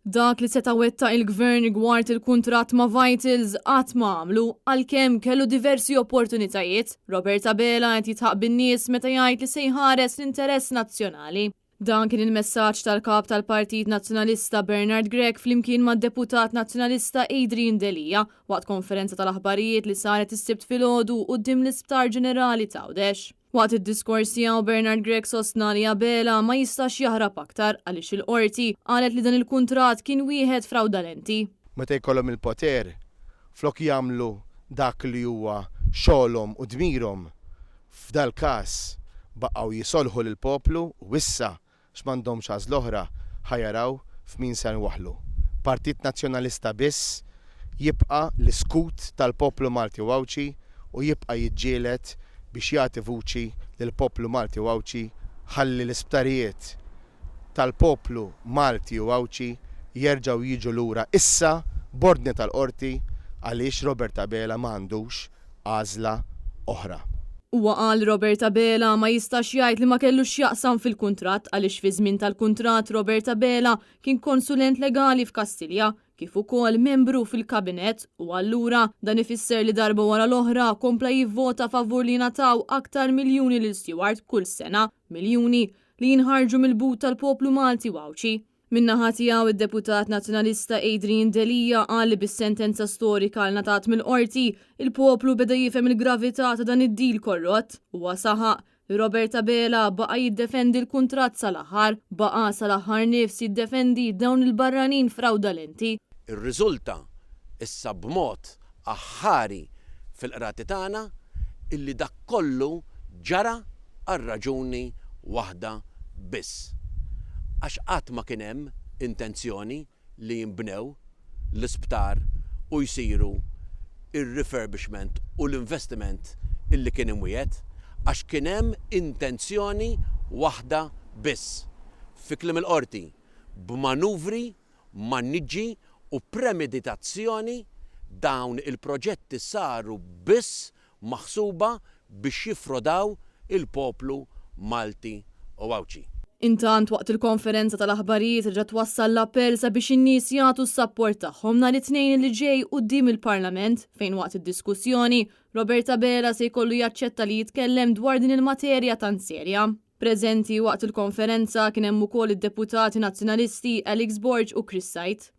Dak li seta wetta il-gvern gwart il-kuntratt ma' Vitals qatt ma għamlu għalkemm kellu diversi opportunitajiet. Robert Abela qed jitħaq bin-nies meta jgħid li se jħares l-interess nazzjonali. Dan kien il-messaġġ tal-kap tal-Partit Nazzjonalista Bernard Gregg flimkien mad-Deputat Nazzjonalista Adrian Delija waqt konferenza tal-aħbarijiet li saret is-sibt filgħodu quddiem l-Isptar Ġenerali ta' Għawdex. Waqt id-diskors tiegħu Bernard Gregg sostna li Abela ma jistax jaħrab aktar għaliex il-qorti qalet li dan il-kuntratt kien wieħed fraudolenti. Meta jkollhom il-poter, flok jagħmlu dak li huwa xogħolhom u dmirhom f'dal każ baqgħu jisolħu lill-poplu u issa x'm'għandhomx għażla oħra ħajaraw f'min se nwaħħlu. Partit Nazzjonalista biss jibqa' l-iskut tal-poplu Malti u Għawċi u jibqa' jiġġieled biex jagħti vuċi lill-poplu Malti u Għawċi ħalli l-isptarijiet tal-poplu Malti u Għawċi jerġgħu jiġu lura issa b'ordni tal-qorti għaliex Robert Abela m'għandux għażla oħra. Huwa qal Robert Abela ma jistax jgħid li ma kellux jaqsam fil-kuntratt għaliex fi żmien tal-kuntratt Robert Abela kien konsulent legali f'Kastilja kif ukoll membru fil-kabinet u allura dan ifisser li darba wara l-oħra kompla jivvota favur li nataw aktar miljuni lil Stewart kull sena, miljuni li jinħarġu mill-but tal-poplu Malti u Għawċi. Min-naħa tiegħu id-Deputat Nazzjonalista Adrian Delija qal li bis-sentenza storika l natat mill-qorti il-poplu beda jifhem il-gravità ta' dan id-dil korrott huwa saħaq li Robert Abela baqa' jiddefendi l-kuntratt sal-aħħar, baqa' sal-aħħar nifs jiddefendi dawn il-barranin fraudolenti. Ir-riżulta issa b'mod aħħari fil-qrati tagħna illi dak kollu ġara għal raġuni waħda biss. Għax qatt ma kien hemm intenzjoni li jinbnew l-isptar u jsiru ir-refurbishment u l-investiment illi kien imwiegħed għax kien hemm intenzjoni waħda biss. Fi kliem il-qorti b'manuvri, maniġġi u premeditazzjoni dawn il-proġetti saru biss maħsuba biex jifrodaw il-poplu Malti u Għawċi. Intant waqt il-konferenza tal-aħbarijiet ġat wassal l-appell sabiex in-nies jagħtu s-sapport tagħhom nhar it-tnejn li ġej quddiem il-Parlament fejn waqt id-diskussjoni Robert Abela se jkollu jaċċetta li jitkellem dwar din il-materja tant serja. Preżenti waqt il-konferenza kien hemm ukoll id-deputati nazzjonalisti Alex Borg u Chris Sajt.